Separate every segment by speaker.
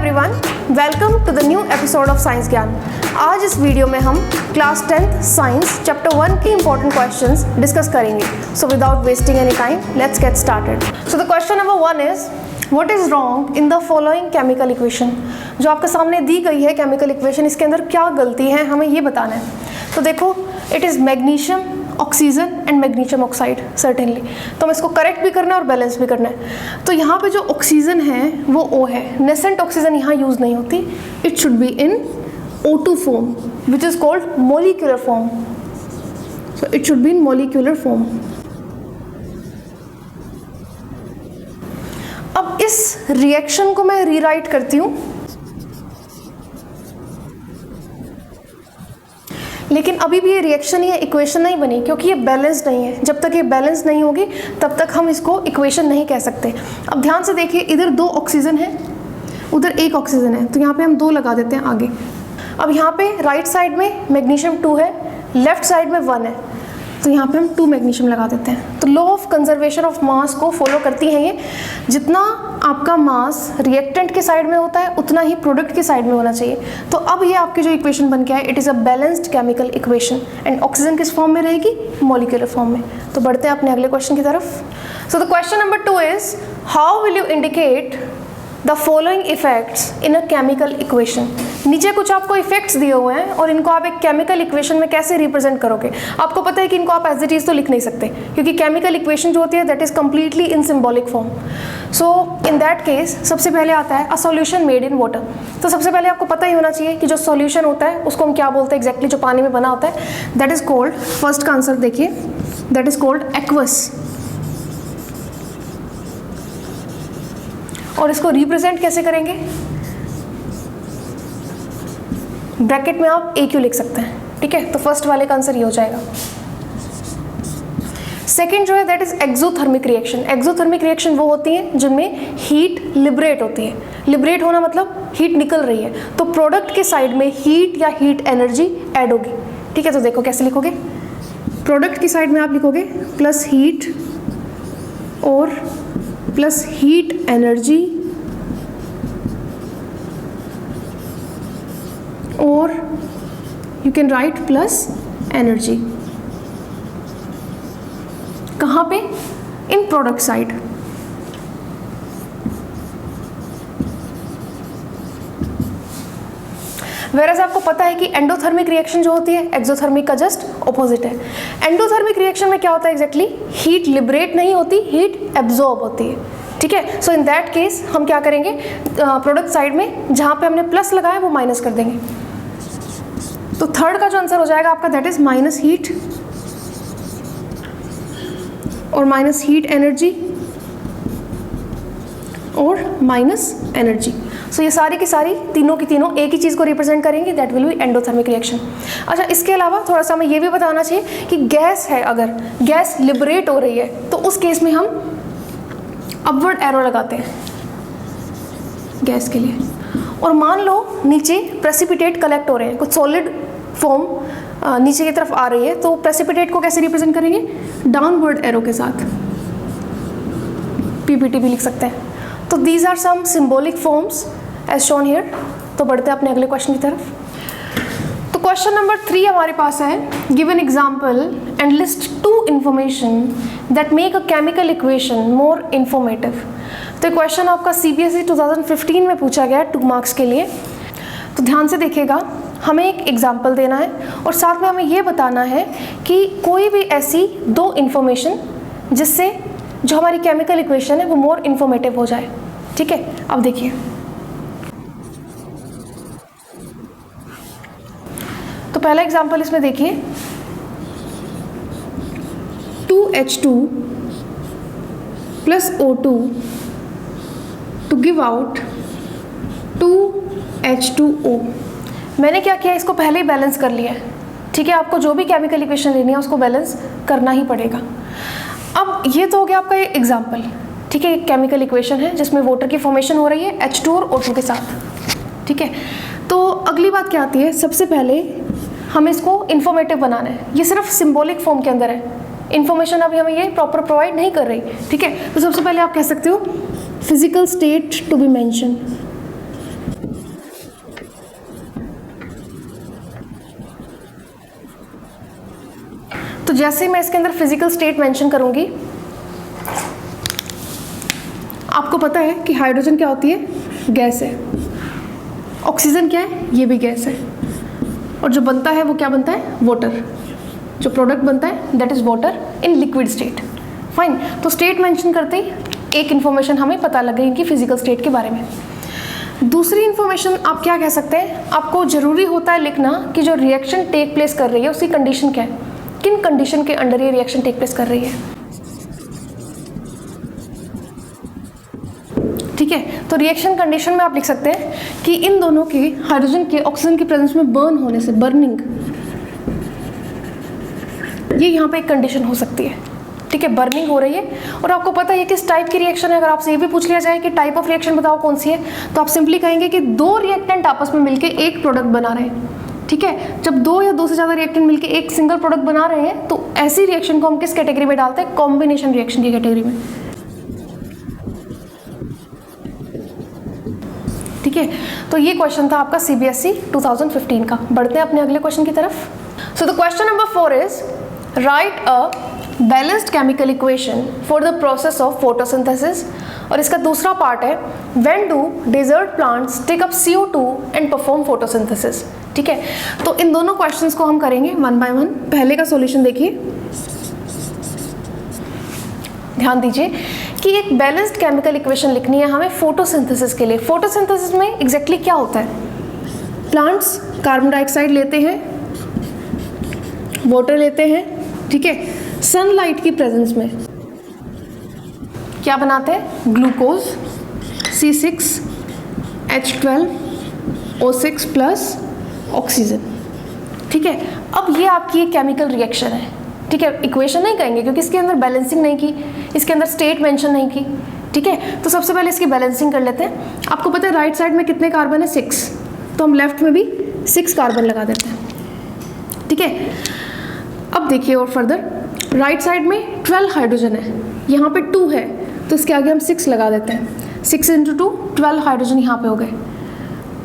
Speaker 1: Everyone, welcome to the new episode of science ज्ञान। आज इस वीडियो में हम क्लास 10th साइंस चैप्टर 1 की इंपॉर्टेंट क्वेश्चंस डिस्कस करेंगे। So without wasting any time, let's get started. So the question number 1 is what is wrong in the following chemical equation. जो आपके सामने दी गई है केमिकल इक्वेशन, इसके अंदर क्या गलती है हमें ये बताना है। तो देखो, it is magnesium, oxygen and magnesium oxide certainly. तो हमें इसको करेक्ट भी करना है और बैलेंस भी करना है। तो यहाँ पे जो ऑक्सीजन है वो O है, नेसेंट ऑक्सीजन यहाँ यूज़ नहीं होती। It should be in O2 form which is called molecular form. So it should be in molecular form. अब इस रिएक्शन को मैं रीराइट करती हूँ, लेकिन अभी भी ये रिएक्शन या इक्वेशन नहीं बनी क्योंकि ये बैलेंस नहीं है। जब तक ये बैलेंस नहीं होगी तब तक हम इसको इक्वेशन नहीं कह सकते। अब ध्यान से देखिए, इधर 2 ऑक्सीजन है, उधर 1 ऑक्सीजन है, तो यहाँ पे हम 2 लगा देते हैं आगे। अब यहाँ पे राइट साइड में मैग्नीशियम 2 है, लेफ्ट साइड में 1 है, तो यहाँ पे हम 2 मैग्नीशियम लगा देते हैं। तो law of conservation of mass को फॉलो करती हैं ये। जितना आपका मास रिएक्टेंट के साइड में होता है उतना ही प्रोडक्ट के साइड में होना चाहिए। तो अब ये आपकी जो इक्वेशन बन के है, it is a balanced chemical equation and oxygen किस फॉर्म में रहेगी? मॉलिक्यूलर फॉर्म में। तो बढ़ते हैं अपने अगले क्वेश्चन की तरफ। So the question number 2 is how will you indicate the following effects in a chemical equation. नीचे कुछ आपको इफेक्ट्स दिए हुए हैं और इनको आप एक केमिकल इक्वेशन में कैसे रिप्रेजेंट करोगे। आपको पता है कि इनको आप एज इट इज तो लिख नहीं सकते क्योंकि केमिकल इक्वेशन जो होती है that is completely in symbolic form. So in that case सबसे पहले आता है a solution made in water. तो सबसे पहले आपको पता ही होना चाहिए कि जो सॉल्यूशन होता है उसको हम क्या बोलते हैं एग्जैक्टली, जो पानी में बना होता है, दैट इज कॉल्ड, फर्स्ट का आंसर देखिए, दैट इज कॉल्ड एक्वस। और इसको रिप्रेजेंट कैसे करेंगे? ब्रैकेट में आप AQ लिख सकते हैं, ठीक है। तो फर्स्ट वाले का आंसर ये हो जाएगा। सेकंड जो है that is exothermic reaction. Exothermic reaction वो होती है जिनमें हीट लिबरेट होती है। लिबरेट होना मतलब हीट निकल रही है, तो प्रोडक्ट के साइड में हीट या हीट एनर्जी ऐड होगी, ठीक है। तो देखो कैसे लिखोगे, प्रोडक्ट की साइड में आप लिखोगे प्लस हीट और प्लस हीट एनर्जी और you can write plus energy. कहाँ पे? इन प्रोडक्ट साइड। वेरएज़ आपको पता है कि एंडोथर्मिक रिएक्शन जो होती है एक्सोथर्मिक का जस्ट ऑपोजिट है। एंडोथर्मिक रिएक्शन में क्या होता है एग्जैक्टली? हीट लिबरेट नहीं होती, हीट एब्जॉर्ब होती है, ठीक है। सो इन दैट केस हम क्या करेंगे, प्रोडक्ट साइड में जहाँ पे हमने प्लस लगाया वो माइनस कर देंगे। तो थर्ड का जो आंसर हो जाएगा आपका दैट इज माइनस हीट और माइनस हीट एनर्जी और माइनस एनर्जी। सो ये सारी की सारी तीनों की तीनों एक ही चीज़ को रिप्रेजेंट करेंगे, that will be endothermic reaction. अच्छा, इसके अलावा थोड़ा सा हमें ये भी बताना चाहिए कि गैस है, अगर गैस लिबरेट हो रही है तो उस केस में हम अपवर्ड एरो लगाते हैं गैस के लिए। और मान लो नीचे प्रेसिपिटेट कलेक्ट हो रहे हैं, कुछ सॉलिड फॉर्म नीचे की तरफ आ रही है, तो प्रेसिपिटेट को कैसे रिप्रेजेंट करेंगे? डाउनवर्ड एरो के साथ, PPT भी लिख सकते हैं। तो these are some symbolic forms as shown here. तो बढ़ते हैं अपने अगले क्वेश्चन की तरफ। तो क्वेश्चन नंबर 3 हमारे पास है, give an example and list 2 information that make a chemical equation more informative. तो क्वेश्चन आपका CBSE 2015 में पूछा गया 2 मार्क्स के लिए। तो ध्यान से देखिएगा, हमें एक एग्जाम्पल देना है और साथ में हमें ये बताना है कि कोई भी ऐसी 2 इंफॉर्मेशन जिससे जो हमारी केमिकल इक्वेशन है वो मोर इन्फॉर्मेटिव हो जाए, ठीक है। अब देखिए, तो पहला एग्जाम्पल इसमें देखिए, 2H2 plus O2 to give out 2H2O। मैंने क्या किया, इसको पहले ही बैलेंस कर लिया है, ठीक है। आपको जो भी केमिकल इक्वेशन लेनी है उसको बैलेंस करना ही पड़ेगा। अब ये तो हो गया आपका एग्जाम्पल, ठीक है। केमिकल इक्वेशन है जिसमें वाटर की फॉर्मेशन हो रही है H2 और O2 के साथ, ठीक है। तो अगली बात क्या आती है, सबसे पहले हमें इसको इन्फॉर्मेटिव बनाना है। ये सिर्फ सिंबॉलिक फॉर्म के अंदर है, इन्फॉर्मेशन अभी हमें ये प्रॉपर प्रोवाइड नहीं कर रही, ठीक है। तो सबसे पहले आप कह सकते हो physical state to be mention, जैसे मैं इसके अंदर फिजिकल स्टेट मेंशन करूंगी, आपको पता है कि हाइड्रोजन क्या होती है, गैस है, ऑक्सीजन क्या है, ये भी गैस है, और जो बनता है वो क्या बनता है, वाटर, जो प्रोडक्ट बनता है that is water in liquid state. Fine, तो स्टेट मेंशन करते ही एक इन्फॉर्मेशन हमें पता लग गई इनकी फिजिकल स्टेट के बारे में। दूसरी इन्फॉर्मेशन आप क्या कह सकते हैं, आपको ज़रूरी होता है लिखना कि जो रिएक्शन टेक प्लेस कर रही है उसकी कंडीशन क्या है, किन कंडीशन के अंडर ये रिएक्शन टेक प्लेस कर रही है। ठीक है, तो रिएक्शन कंडीशन में आप लिख सकते हैं कि इन दोनों की हाइड्रोजन के ऑक्सीजन की प्रेजेंस में बर्न होने से, बर्निंग, ये यहाँ पे एक कंडीशन हो सकती है। ठीक है, बर्निंग हो रही है, और आपको पता है ये किस टाइप की रिएक्शन है। अगर आपसे ये भी पूछ लिया जाए कि टाइप ऑफ रिएक्शन बताओ कौन सी है, तो आप सिंपली कहेंगे कि दो रिएक्टेंट आपस में मिलकर एक प्रोडक्ट बना रहे हैं। ठीक है, जब दो या दो से ज़्यादा रिएक्टेंट मिलकर एक सिंगल प्रोडक्ट बना रहे हैं तो ऐसी रिएक्शन को हम किस कैटेगरी में डालते हैं, कॉम्बिनेशन रिएक्शन की कैटेगरी में। ठीक है, तो ये क्वेश्चन था आपका CBSE 2015 का। बढ़ते हैं अपने अगले क्वेश्चन की तरफ। So the question number 4 is write a balanced chemical equation for the process of photosynthesis, और इसका दूसरा पार्ट है when do desert plants take up CO2 and perform photosynthesis. ठीक है, तो इन दोनों क्वेश्चंस को हम करेंगे वन बाय वन। पहले का सॉल्यूशन देखिए, ध्यान दीजिए कि एक बैलेंस्ड केमिकल इक्वेशन लिखनी है हमें फोटोसिंथेसिस के लिए। फोटोसिंथेसिस में एग्जैक्टली क्या होता है, प्लांट्स कार्बन डाइऑक्साइड लेते हैं, वाटर लेते हैं, ठीक है, सनलाइट की प्रेजेंस में क्या बनाते हैं, ग्लूकोज C6H12O6 प्लस ऑक्सीजन। ठीक है, अब ये आपकी एक केमिकल रिएक्शन है। ठीक है, इक्वेशन नहीं कहेंगे क्योंकि इसके अंदर बैलेंसिंग नहीं की, इसके अंदर स्टेट मेंशन नहीं की। ठीक है, तो सबसे पहले इसकी बैलेंसिंग कर लेते हैं। आपको पता है राइट साइड में कितने कार्बन है, 6, तो हम लेफ्ट में भी 6 कार्बन लगा देते हैं। ठीक है, अब देखिए और फर्दर राइट साइड में 12 हाइड्रोजन है, यहाँ पे 2 है, तो इसके आगे हम 6 लगा देते हैं। 6 × 2 12 हाइड्रोजन यहाँ पे हो गए।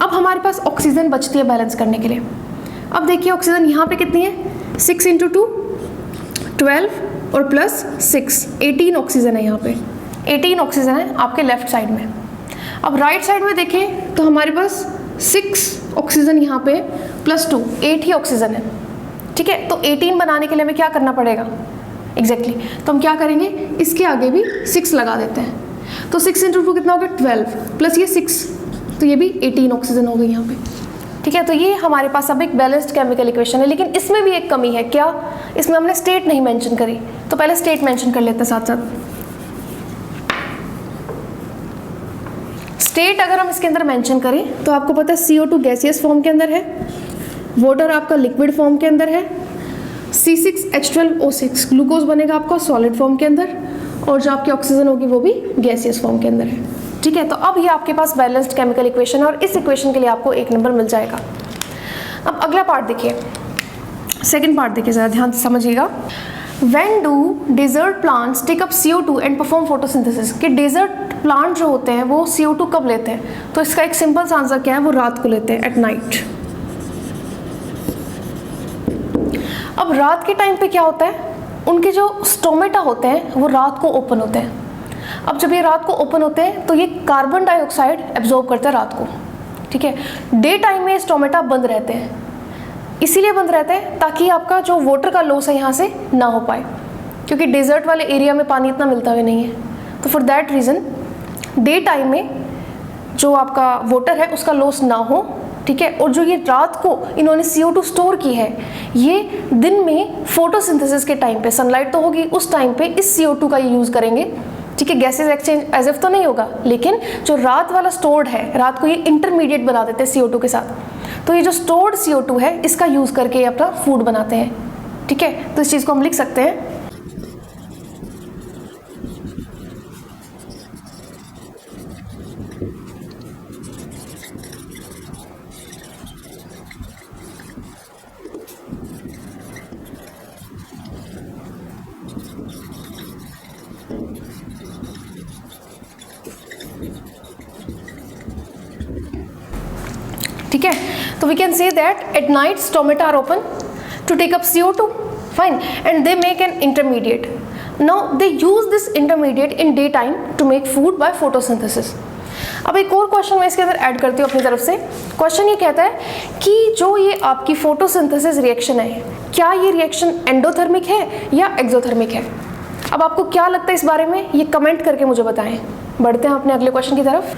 Speaker 1: अब हमारे पास ऑक्सीजन बचती है बैलेंस करने के लिए। अब देखिए ऑक्सीजन यहाँ पे कितनी है, 6 × 2 12 और प्लस 6 18 ऑक्सीजन है, यहाँ पे 18 ऑक्सीजन है आपके लेफ्ट साइड में। अब राइट साइड में देखें तो हमारे पास 6 ऑक्सीजन यहाँ पे प्लस 2 8 ही ऑक्सीजन है। ठीक है, तो 18 बनाने के लिए हमें क्या करना पड़ेगा, एग्जैक्टली तो हम क्या करेंगे, इसके आगे भी 6 लगा देते हैं। तो 6 × 2 कितना हो गया, 12 प्लस ये 6, तो ये भी 18 ऑक्सीजन हो गई यहाँ पे। ठीक है, तो ये हमारे पास अब एक बैलेंस्ड केमिकल इक्वेशन है, लेकिन इसमें भी एक कमी है। क्या, इसमें हमने स्टेट नहीं मेंशन करी, तो पहले स्टेट मेंशन कर लेते हैं साथ साथ। स्टेट अगर हम इसके अंदर मेंशन करें तो आपको पता है CO2 गैसियस फॉर्म के अंदर है, वाटर आपका लिक्विड फॉर्म के अंदर है, C6H12O6 ग्लूकोज बनेगा आपका सॉलिड फॉर्म के अंदर, और जो आपकी ऑक्सीजन होगी वो भी गैसियस फॉर्म के अंदर है। ठीक है, तो अब ये आपके पास बैलेंस्ड केमिकल इक्वेशन है और इस इक्वेशन के लिए आपको 1 नंबर मिल जाएगा। अब अगला पार्ट देखिए, सेकंड पार्ट देखिए, ज़रा ध्यान से समझिएगा। When do desert plants take up CO2 and perform photosynthesis, कि डेजर्ट प्लांट जो होते हैं वो CO2 कब लेते हैं, तो इसका एक सिंपल सा आंसर क्या है, वो रात को लेते हैं, एट नाइट। अब रात के टाइम पे क्या होता है, उनके जो स्टोमेटा होते हैं वो रात को ओपन होते हैं। अब जब ये रात को ओपन होते हैं तो ये कार्बन डाइऑक्साइड एब्जॉर्ब करते हैं रात को। ठीक है, डे टाइम में स्टोमेटा बंद रहते हैं, इसीलिए बंद रहते हैं ताकि आपका जो वाटर का लॉस है यहाँ से ना हो पाए, क्योंकि डेजर्ट वाले एरिया में पानी इतना मिलता भी नहीं है। तो for that reason day time में जो आपका वाटर है उसका लॉस ना हो। ठीक है, और जो ये रात को इन्होंने CO2 स्टोर की है, ये दिन में फोटोसिंथेसिस के टाइम पे सनलाइट तो होगी, उस टाइम पे इस CO2 का ये यूज़ करेंगे। ठीक है, गैसेज एक्सचेंज एज इफ तो नहीं होगा, लेकिन जो रात वाला स्टोर्ड है, रात को ये इंटरमीडिएट बना देते हैं CO2 के साथ, तो ये जो स्टोर्ड CO2 है इसका यूज़ करके ये अपना फूड बनाते हैं। ठीक है, तो इस चीज़ को हम लिख सकते हैं। ठीक है, तो we can say that at night stomata are open to take up CO2 fine, and they make an intermediate. Now they use this intermediate in daytime to make food by photosynthesis. अब एक और question मैं इसके अंदर add करती हूँ अपनी तरफ से। क्वेश्चन ये कहता है कि जो ये आपकी फोटोसिंथेसिस रिएक्शन है, क्या ये रिएक्शन एंडोथर्मिक है या एक्सोथर्मिक है? अब आपको क्या लगता है इस बारे में, ये कमेंट करके मुझे बताएं। बढ़ते हैं अपने अगले क्वेश्चन की तरफ।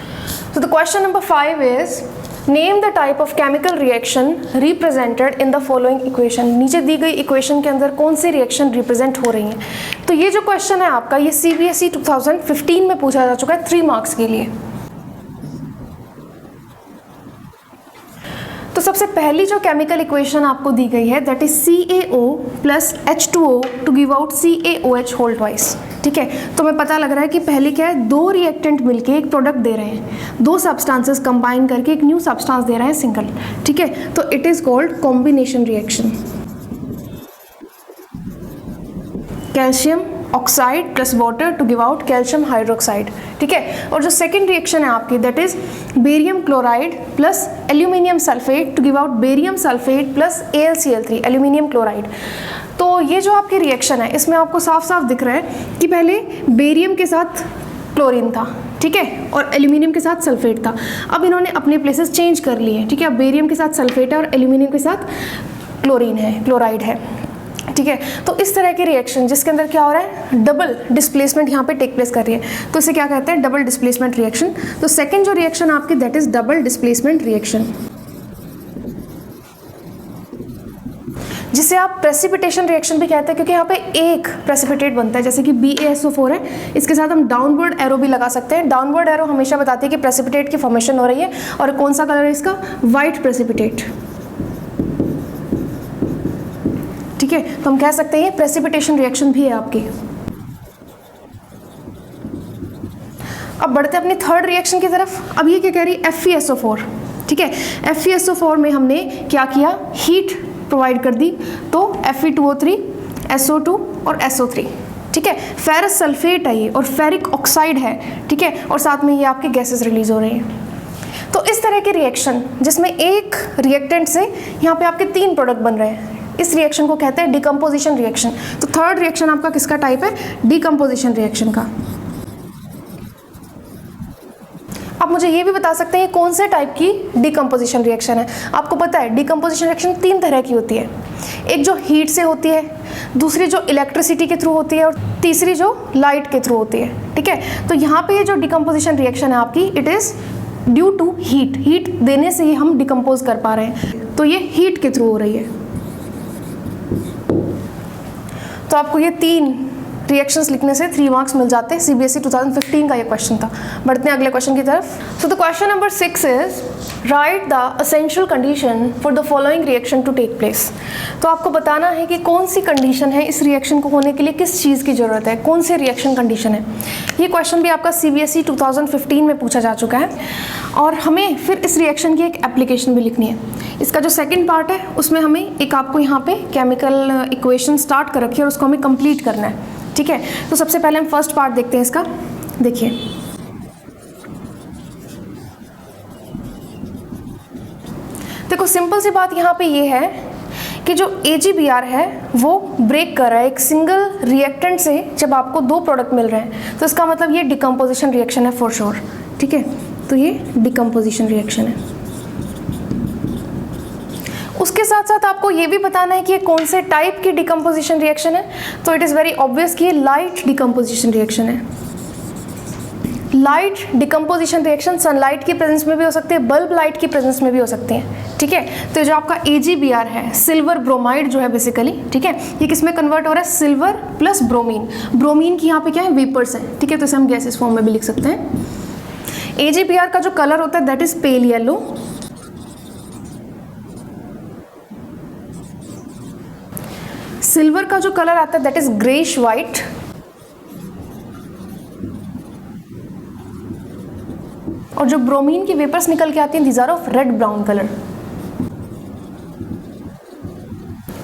Speaker 1: तो the question number 5 is name the type of chemical reaction represented in the following equation. नीचे दी गई इक्वेशन के अंदर कौन सी रिएक्शन रिप्रेजेंट हो रही है? तो ये जो क्वेश्चन है आपका, ये CBSE 2015 में पूछा जा चुका है 3 मार्क्स के लिए। तो सबसे पहली जो केमिकल इक्वेशन आपको दी गई है that is CaO plus H2O to give out CaOH whole twice. ठीक है, तो हमें पता लग रहा है कि पहले क्या है, 2 रिएक्टेंट मिलके एक प्रोडक्ट दे रहे हैं, 2 सब्सटेंसेस कंबाइन करके एक न्यू सब्सटेंस दे रहे हैं सिंगल। ठीक है, तो it is called combination reaction. Calcium oxide plus water to give out calcium hydroxide. ठीक है, और जो सेकेंड रिएक्शन है आपकी that is barium chloride plus aluminium sulphate to give out barium sulphate plus AlCl3 aluminium chloride. तो ये जो आपकी रिएक्शन है इसमें आपको साफ साफ दिख रहा है कि पहले बेरियम के साथ क्लोरीन था, ठीक है, और एल्यूमिनियम के साथ सल्फेट था। अब इन्होंने अपने प्लेसेस चेंज कर लिए। ठीक है, अब बेरियम के साथ सल्फेट है और एल्यूमिनियम के साथ क्लोरीन है, क्लोराइड है। ठीक है, तो इस तरह की रिएक्शन जिसके अंदर क्या हो रहा है, डबल डिस्प्लेसमेंट यहाँ पे टेक प्लेस कर रही है, तो इसे क्या कहते हैं, डबल डिस्प्लेसमेंट रिएक्शन। तो सेकंड जो रिएक्शन आपकी that is double displacement reaction, जिसे आप प्रेसिपिटेशन रिएक्शन भी कहते हैं, क्योंकि यहाँ पे एक प्रेसिपिटेट बनता है। जैसे कि BaSO4 है, इसके साथ हम डाउनवर्ड एरो भी लगा सकते हैं। डाउनवर्ड एरो हमेशा बताती है कि प्रेसिपिटेट की फॉर्मेशन हो रही है, और कौन सा कलर है इसका, वाइट प्रेसिपिटेट। ठीक है, तो हम कह सकते हैं प्रेसिपिटेशन रिएक्शन भी है आपकी। अब बढ़ते हैं अपनी थर्ड रिएक्शन की तरफ। अब ये क्या कह रही है, FeSO4। ठीक है, FeSO4 में हमने क्या किया, हीट प्रोवाइड कर दी, तो Fe2O3, SO2 और SO3। ठीक है, फेरस सल्फेट है ये और फेरिक ऑक्साइड है। ठीक है, और साथ में ये आपके गैसेस रिलीज हो रहे हैं। तो इस तरह के रिएक्शन जिसमें एक रिएक्टेंट से यहाँ पे आपके 3 प्रोडक्ट बन रहे हैं, इस रिएक्शन को कहते हैं डिकम्पोजिशन रिएक्शन। तो थर्ड रिएक्शन आपका किसका टाइप है, डिकम्पोजिशन रिएक्शन का। आप मुझे ये भी बता सकते हैं कौन से टाइप की डिकम्पोजिशन रिएक्शन है। आपको पता है डिकम्पोजिशन रिएक्शन 3 तरह की होती है, एक जो हीट से होती है, दूसरी जो इलेक्ट्रिसिटी के थ्रू होती है, और तीसरी जो लाइट के थ्रू होती है। ठीक है, तो यहाँ पे ये जो डिकम्पोजिशन रिएक्शन है आपकी, it is due to heat. Heat देने से ही हम डिकम्पोज कर पा रहे हैं, तो ये हीट के थ्रू हो रही है। तो आपको ये 3 रिएक्शंस लिखने से 3 मार्क्स मिल जाते हैं। CBSE 2015 का ये क्वेश्चन था। बढ़ते हैं अगले क्वेश्चन की तरफ। So the question number 6 is write the essential condition for the following reaction to take place. तो आपको बताना है कि कौन सी कंडीशन है इस रिएक्शन को होने के लिए, किस चीज़ की ज़रूरत है, कौन सी रिएक्शन कंडीशन है। ये क्वेश्चन भी आपका CBSE 2015 में पूछा जा चुका है, और हमें फिर इस रिएक्शन की एक एप्लीकेशन भी लिखनी है। इसका जो सेकंड पार्ट है उसमें हमें एक आपको यहाँ पे केमिकल इक्वेशन स्टार्ट कर रखी है और उसको हमें कंप्लीट करना है। ठीक है, तो सबसे पहले हम फर्स्ट पार्ट देखते हैं इसका। देखिए, देखो सिंपल सी बात यहाँ पे ये है कि जो AgBr है वो ब्रेक कर रहा है एक सिंगल रिएक्टेंट से। जब आपको 2 प्रोडक्ट मिल रहे हैं तो इसका मतलब ये डिकम्पोजिशन रिएक्शन है फॉर श्योर। ठीक है, तो ये डिकम्पोजिशन रिएक्शन है। उसके साथ साथ आपको ये भी बताना है कि ये कौन से टाइप की डिकम्पोजिशन रिएक्शन है। तो इट इज़ वेरी ऑब्वियस कि ये लाइट डिकम्पोजिशन रिएक्शन है। लाइट डिकम्पोजिशन रिएक्शन सनलाइट की प्रेजेंस में भी हो सकती है, बल्ब लाइट की प्रेजेंस में भी हो सकती है। ठीक है, तो जो आपका AgBr है, सिल्वर ब्रोमाइड जो है बेसिकली, ठीक है, ये किस में कन्वर्ट हो रहा है, सिल्वर प्लस ब्रोमीन। ब्रोमीन की यहाँ पे क्या है, वेपर्स है। ठीक है, तो इसे हम गैसेस फॉर्म में भी लिख सकते हैं। AgBr का जो कलर होता है that is pale yellow. Silver का जो कलर आता है दैट इज ग्रेइश वाइट। और जो ब्रोमीन की वेपर्स निकल के आती हैं these are of red brown colour.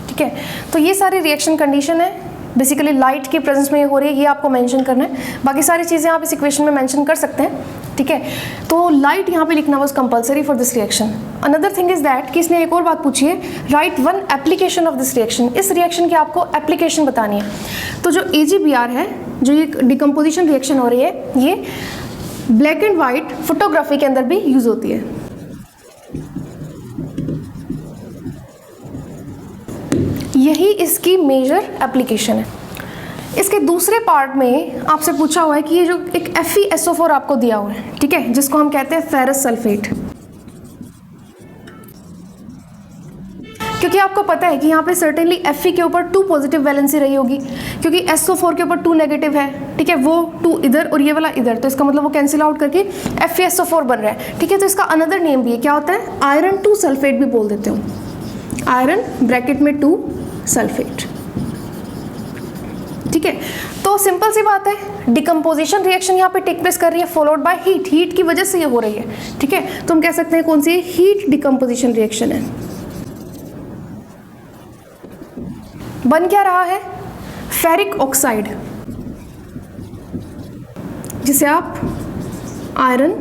Speaker 1: ठीक है, तो ये सारी रिएक्शन कंडीशन है बेसिकली लाइट की प्रेजेंस में ये हो रही है, ये आपको मेंशन करना है। बाकी सारी चीज़ें आप इस इक्वेशन में मेंशन कर सकते हैं, ठीक है। तो लाइट यहाँ पे लिखना was compulsory for this reaction. Another thing is that कि इसने एक और बात पूछी है, right one application of this reaction. इस रिएक्शन की आपको एप्लीकेशन बतानी है। तो जो AgBr है, जो ये डिकम्पोजिशन रिएक्शन हो रही है, ये ब्लैक एंड वाइट फोटोग्राफी के अंदर भी यूज होती है। यही इसकी मेजर एप्लीकेशन है। इसके दूसरे पार्ट में आपसे पूछा हुआ है कि ये जो एक FeSO4 आपको दिया हुआ है, ठीक है, जिसको हम कहते हैं फेरस सल्फेट, क्योंकि आपको पता है कि यहाँ पे सर्टेनली Fe के ऊपर 2 पॉजिटिव वैलेंसी रही होगी, क्योंकि SO4 के ऊपर 2 नेगेटिव है, ठीक है, वो 2 इधर और ये वाला इधर, तो इसका मतलब वो कैंसिल आउट करके FeSO4 बन रहा है, ठीक है। तो इसका अनदर नेम भी है, क्या होता है, आयरन 2 सल्फेट भी बोल देते हो, आयरन ब्रैकेट में 2 सल्फेट, ठीक है। तो सिंपल सी बात है, डिकम्पोजिशन रिएक्शन यहाँ पे टेक प्लेस कर रही है, फॉलोड बाय हीट, हीट की वजह से ये हो रही है, ठीक है। तो हम कह सकते हैं कौन सी हीट डिकम्पोजिशन रिएक्शन है। बन क्या रहा है, फेरिक ऑक्साइड, जिसे आप आयरन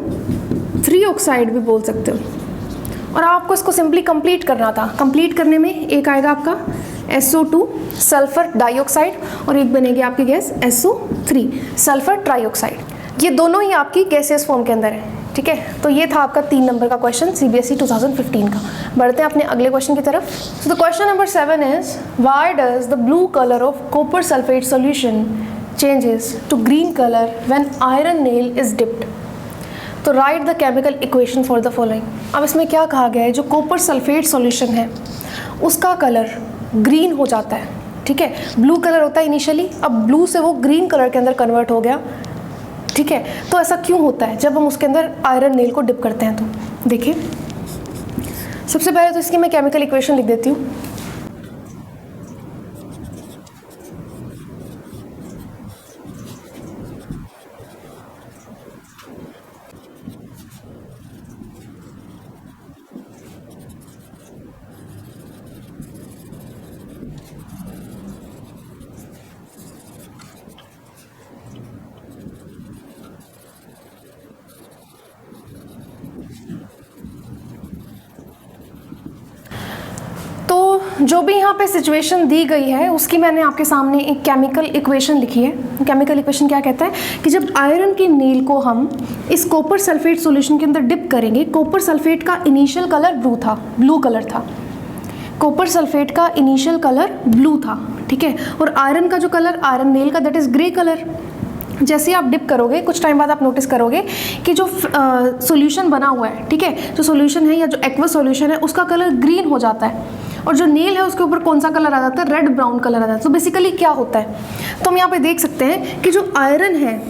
Speaker 1: 3 ऑक्साइड भी बोल सकते हो। और आपको इसको सिंपली कंप्लीट करना था। कंप्लीट करने में एक आएगा आपका SO2 सल्फर डाइऑक्साइड और एक बनेगी आपकी गैस SO3 सल्फर ट्राइऑक्साइड। ये दोनों ही आपकी गैसियस फॉर्म के अंदर है, ठीक है। तो ये था आपका 3 नंबर का क्वेश्चन CBSE 2015 का। बढ़ते हैं अपने अगले क्वेश्चन की तरफ। So the question number 7 is why does the blue colour of copper sulphate solution changes to green colour when iron nail is dipped. तो write the chemical equation for the following. अब इसमें क्या कहा गया है, जो कॉपर सल्फेट सॉल्यूशन है उसका कलर ग्रीन हो जाता है, ठीक है। ब्लू कलर होता है इनिशियली, अब ब्लू से वो ग्रीन कलर के अंदर कन्वर्ट हो गया, ठीक है। तो ऐसा क्यों होता है जब हम उसके अंदर आयरन नेल को डिप करते हैं। तो देखिए, सबसे पहले तो इसकी मैं केमिकल इक्वेशन लिख देती हूँ। जो भी यहाँ पे सिचुएशन दी गई है उसकी मैंने आपके सामने एक केमिकल इक्वेशन लिखी है। केमिकल इक्वेशन क्या कहता है कि जब आयरन की नील को हम इस कॉपर सल्फेट सॉल्यूशन के अंदर डिप करेंगे, कॉपर सल्फेट का इनिशियल कलर ब्लू कलर था। कॉपर सल्फेट का इनिशियल कलर ब्लू था, ठीक है। और आयरन का जो कलर, आयरन नेल का, दैट इज ग्रे कलर। जैसे ही आप डिप करोगे कुछ टाइम बाद आप नोटिस करोगे कि जो सॉल्यूशन बना हुआ है, ठीक है, जो सॉल्यूशन है या जो एक्वस सॉल्यूशन है उसका कलर ग्रीन हो जाता है और जो नेल है उसके ऊपर कौन सा कलर आ जाता है, रेड ब्राउन कलर आ जाता है। तो बेसिकली क्या होता है, तो हम यहाँ पे देख सकते हैं कि जो आयरन है,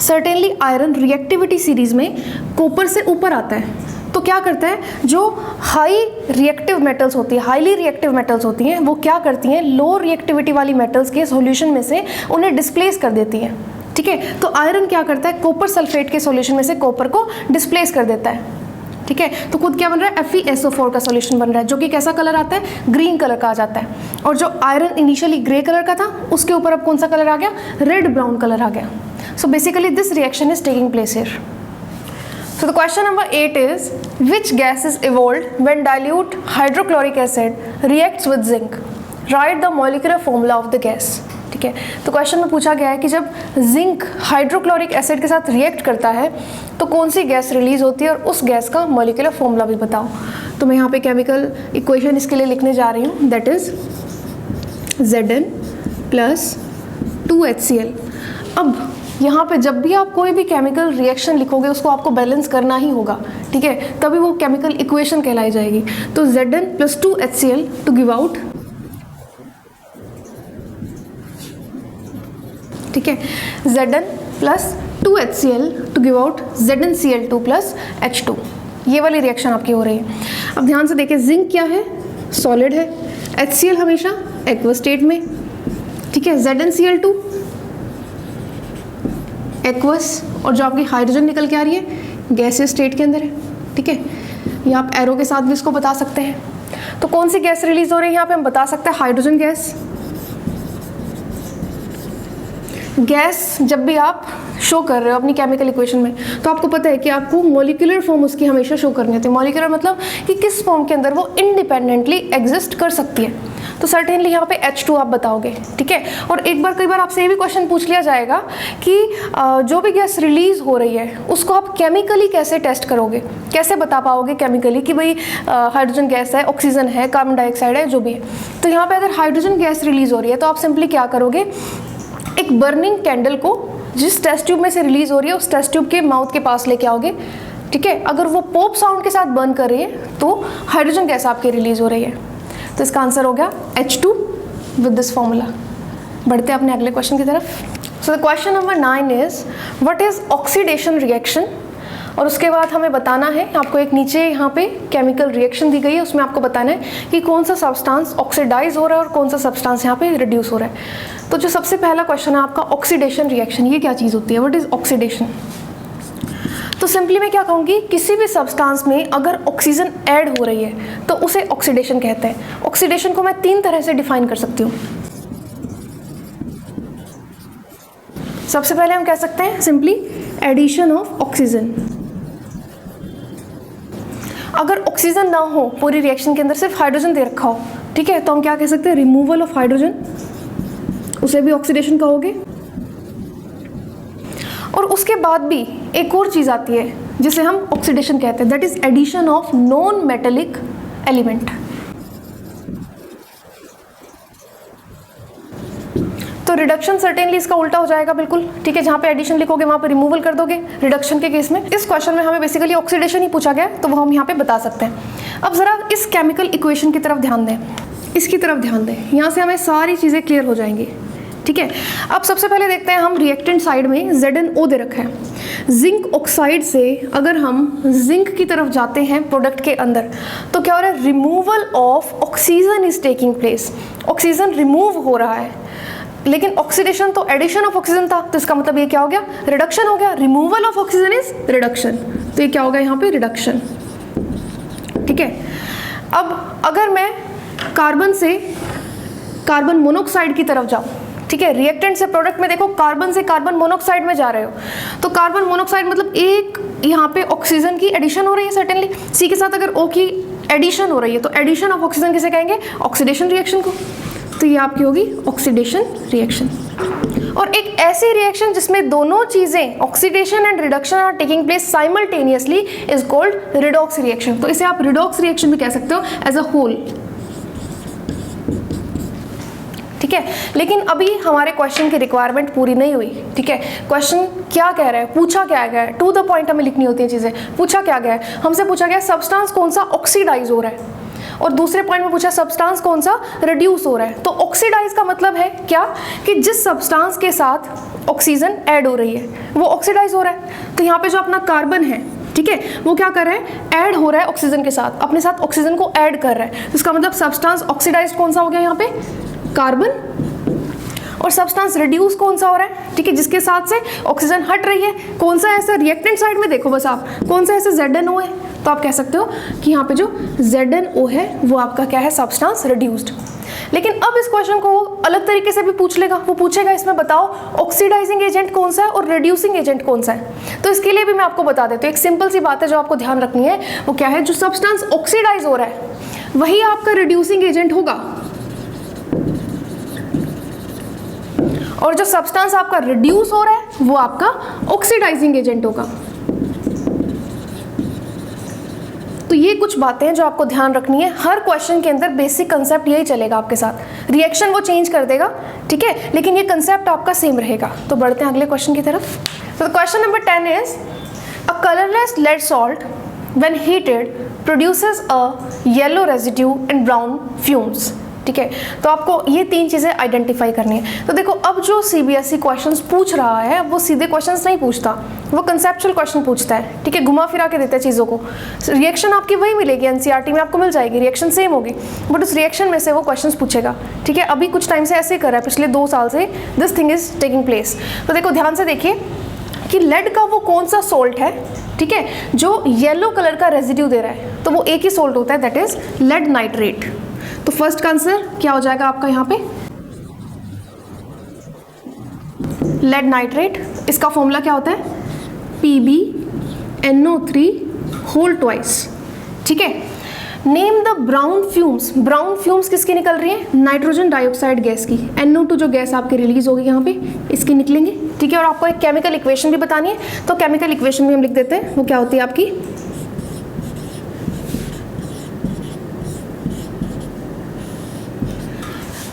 Speaker 1: सर्टेनली आयरन रिएक्टिविटी सीरीज में कॉपर से ऊपर आता है। तो क्या करता है, जो हाई रिएक्टिव मेटल्स होती है, हाईली रिएक्टिव मेटल्स होती हैं, वो क्या करती हैं, लो रिएक्टिविटी वाली मेटल्स के सॉल्यूशन में से उन्हें डिस्प्लेस कर देती हैं, ठीक है। तो आयरन क्या करता है, कॉपर सल्फेट के सॉल्यूशन में से कॉपर को डिस्प्लेस कर देता है, ठीक है। तो खुद क्या बन रहा है, FeSO4 का सॉल्यूशन बन रहा है, जो कि कैसा कलर आता है, ग्रीन कलर का आ जाता है। और जो आयरन इनिशियली ग्रे कलर का था उसके ऊपर अब कौन सा कलर आ गया, रेड ब्राउन कलर आ गया। So basically this reaction is taking place here. So the question number 8 is which gas is evolved when dilute hydrochloric acid reacts with zinc? Write the molecular formula of the gas. ठीक है, तो question में पूछा गया है कि जब zinc hydrochloric acid के साथ रिएक्ट करता है तो कौन सी गैस रिलीज होती है और उस गैस का मॉलिक्यूलर फॉर्मूला भी बताओ। तो मैं यहाँ पे केमिकल इक्वेशन इसके लिए लिखने जा रही हूँ, that is Zn plus 2HCl। अब यहाँ पे जब भी आप कोई भी केमिकल रिएक्शन लिखोगे उसको आपको बैलेंस करना ही होगा, ठीक है, तभी वो केमिकल इक्वेशन कहलाई जाएगी। तो Zn plus 2HCl to give out, ठीक है, Zn plus 2HCl to give out ZnCl2 plus H2। ये वाली रिएक्शन आपकी हो रही है। अब ध्यान से देखिए, जिंक क्या है, सॉलिड है, HCl हमेशा एक्वस स्टेट में, ठीक है, ZnCl2 एक्वस, और जो आपकी हाइड्रोजन निकल के आ रही है गैसियस स्टेट के अंदर है, ठीक है। ये आप एरो के साथ भी इसको बता सकते हैं। तो कौन सी गैस रिलीज हो रही है यहाँ पे हम बता सकते हैं, हाइड्रोजन गैस, गैस जब भी आप शो कर रहे हो अपनी केमिकल इक्वेशन में, तो आपको पता है कि आपको मॉलिक्यूलर फॉर्म उसकी हमेशा शो करनी होती है। मॉलिक्यूलर मतलब कि किस फॉर्म के अंदर वो इंडिपेंडेंटली एग्जिस्ट कर सकती है। तो सर्टेनली यहाँ पे H2 आप बताओगे, ठीक है। और एक बार कई बार आपसे ये भी क्वेश्चन पूछ लिया जाएगा कि जो भी गैस रिलीज हो रही है उसको आप केमिकली कैसे टेस्ट करोगे, कैसे बता पाओगे केमिकली कि भाई हाइड्रोजन गैस है, ऑक्सीजन है, कार्बन डाइऑक्साइड है, जो भी है। तो यहाँ पे अगर हाइड्रोजन गैस रिलीज हो रही है तो आप सिंपली क्या करोगे, एक बर्निंग कैंडल को जिस टेस्ट ट्यूब में से रिलीज हो रही है उस टेस्ट ट्यूब के माउथ के पास लेके आओगे, ठीक है। अगर वो पॉप साउंड के साथ बर्न कर रही है तो हाइड्रोजन गैस आपकी रिलीज हो रही है। तो इसका आंसर हो गया H2 विद दिस फॉर्मूला। बढ़ते हैं अपने अगले क्वेश्चन की तरफ। So the question number 9 is what is oxidation reaction. और उसके बाद हमें बताना है, आपको एक नीचे यहाँ पे केमिकल रिएक्शन दी गई है, उसमें आपको बताना है कि कौन सा सब्सटेंस ऑक्सीडाइज हो रहा है और कौन सा सब्सटेंस यहाँ पे रिड्यूस हो रहा है। तो जो सबसे पहला क्वेश्चन है आपका ऑक्सीडेशन रिएक्शन, ये क्या चीज़ होती है, व्हाट इज ऑक्सीडेशन। तो सिंपली मैं क्या कहूँगी, किसी भी सब्सटेंस में अगर ऑक्सीजन ऐड हो रही है तो उसे ऑक्सीडेशन कहते हैं। ऑक्सीडेशन को मैं 3 तरह से डिफाइन कर सकती हूँ। सबसे पहले हम कह सकते हैं सिंपली एडिशन ऑफ ऑक्सीजन। अगर ऑक्सीजन ना हो पूरी रिएक्शन के अंदर, सिर्फ हाइड्रोजन दे रखा हो, ठीक है, तो हम क्या कह सकते हैं, रिमूवल ऑफ हाइड्रोजन, उसे भी ऑक्सीडेशन कहोगे। और उसके बाद भी एक और चीज़ आती है जिसे हम ऑक्सीडेशन कहते हैं, that is addition of non metallic element. तो रिडक्शन सर्टेनली इसका उल्टा हो जाएगा बिल्कुल, ठीक है। जहाँ पे एडिशन लिखोगे वहाँ पे रिमूवल कर दोगे रिडक्शन के केस में। इस क्वेश्चन में हमें बेसिकली ऑक्सीडेशन ही पूछा गया तो वो हम यहाँ पे बता सकते हैं। अब ज़रा इस केमिकल इक्वेशन की तरफ ध्यान दें, इसकी तरफ ध्यान दें, यहाँ से हमें सारी चीज़ें क्लियर हो जाएंगी, ठीक है। अब सबसे पहले देखते हैं, हम रिएक्टेंट साइड में ZnO दे रखा है। जिंक ऑक्साइड से अगर हम जिंक की तरफ जाते हैं प्रोडक्ट के अंदर तो क्या हो रहा है, removal of oxygen is taking place. Oxygen remove हो रहा है, लेकिन ऑक्सीडेशन तो एडिशन ऑफ ऑक्सीजन था, तो इसका मतलब ये क्या हो गया, रिडक्शन हो गया। Removal of oxygen is reduction, तो ये क्या होगा यहाँ पे, रिडक्शन, ठीक है। अब अगर मैं कार्बन से कार्बन मोनोऑक्साइड की तरफ जाऊँ, ठीक है, रिएक्टेंट से प्रोडक्ट में देखो कार्बन से कार्बन मोनोऑक्साइड में जा रहे हो, तो कार्बन मोनोऑक्साइड मतलब एक यहाँ पे ऑक्सीजन की एडिशन हो रही है सर्टेनली, सी के साथ अगर O की एडिशन हो रही है तो एडिशन ऑफ ऑक्सीजन किसे कहेंगे, ऑक्सीडेशन रिएक्शन को। तो ये आपकी होगी ऑक्सीडेशन रिएक्शन। और एक ऐसी रिएक्शन जिसमें दोनों चीजें oxidation and reduction are taking place simultaneously is called redox reaction. तो इसे आप रिडॉक्स रिएक्शन भी कह सकते हो एज अ होल, ठीक है। लेकिन अभी हमारे क्वेश्चन की रिक्वायरमेंट पूरी नहीं हुई, ठीक है। क्वेश्चन क्या कह रहा है, पूछा क्या गया है, टू द पॉइंट हमें लिखनी होती है चीजें। पूछा क्या गया है, हमसे पूछा गया सब्सटेंस कौन सा ऑक्सीडाइज हो रहा है, और दूसरे पॉइंट में पूछा सब्सटेंस कौन सा रिड्यूस हो रहा है। तो ऑक्सीडाइज का मतलब है क्या, कि जिस सब्सटेंस के साथ ऑक्सीजन ऐड हो रही है वो ऑक्सीडाइज हो रहा है। तो यहाँ पे जो अपना कार्बन है, ठीक है, वो क्या कर रहा है, ऐड हो रहा है ऑक्सीजन के साथ, अपने साथ ऑक्सीजन को ऐड कर रहा है। तो इसका मतलब सब्सटेंस ऑक्सीडाइज कौन सा हो गया यहाँ पे, कार्बन। और सब्सटेंस रिड्यूस कौन सा हो रहा है, ठीक है, जिसके साथ से ऑक्सीजन हट रही है, कौन सा ऐसा, रिएक्टेंट साइड में देखो बस आप, कौन सा ऐसा ZnO है, तो आप कह सकते हो कि यहाँ पे जो ZnO है वो आपका क्या है, सब्सटेंस रिड्यूस्ड। लेकिन अब इस क्वेश्चन को अलग तरीके से भी पूछ लेगा, वो पूछेगा इसमें बताओ ऑक्सीडाइजिंग एजेंट कौन सा है और रिड्यूसिंग एजेंट कौन सा है। तो इसके लिए भी मैं आपको बता देती हूँ, एक सिंपल सी बात है जो आपको ध्यान रखनी है, वो क्या है, जो सब्सटेंस ऑक्सीडाइज हो रहा है वही आपका रिड्यूसिंग एजेंट होगा, और जो सब्सटेंस आपका रिड्यूस हो रहा है वो आपका ऑक्सीडाइजिंग एजेंट होगा। तो ये कुछ बातें हैं जो आपको ध्यान रखनी है। हर क्वेश्चन के अंदर बेसिक कंसेप्ट यही चलेगा आपके साथ, रिएक्शन वो चेंज कर देगा, ठीक है, लेकिन ये कंसेप्ट आपका सेम रहेगा। तो बढ़ते हैं अगले क्वेश्चन की तरफ। तो question number 10 is a colourless lead salt when heated produces a yellow residue and brown fumes, ठीक है। तो आपको ये 3 चीज़ें आइडेंटिफाई करनी है। तो देखो अब जो CBSE क्वेश्चंस पूछ रहा है वो सीधे क्वेश्चंस नहीं पूछता, वो कंसेप्चुअल क्वेश्चन पूछता है, ठीक है, घुमा फिरा के देता है चीज़ों को। रिएक्शन आपकी वही मिलेगी, NCERT में आपको मिल जाएगी, रिएक्शन सेम होगी, बट उस रिएक्शन में से वो क्वेश्चंस पूछेगा, ठीक है। अभी कुछ टाइम से ऐसे ही कर रहा है, पिछले 2 साल से this thing is taking place. तो देखो ध्यान से देखिए कि लेड का वो कौन सा सोल्ट है, ठीक है, जो येलो कलर का रेजिड्यू दे रहा है, तो वो एक ही सोल्ट होता है, दैट इज लेड नाइट्रेट। तो फर्स्ट का आंसर क्या हो जाएगा आपका यहाँ पे, लेड नाइट्रेट, इसका फॉर्मूला क्या होता है, PbNO3 होल ट्वाइस। ठीक है, name the brown fumes, brown fumes किसकी निकल रही है, नाइट्रोजन डाइऑक्साइड गैस की, NO2 जो गैस आपकी रिलीज होगी यहाँ पे, इसकी निकलेंगी। ठीक है, और आपको एक केमिकल इक्वेशन भी बतानी है, तो केमिकल इक्वेशन भी हम लिख देते हैं, वो क्या होती है आपकी,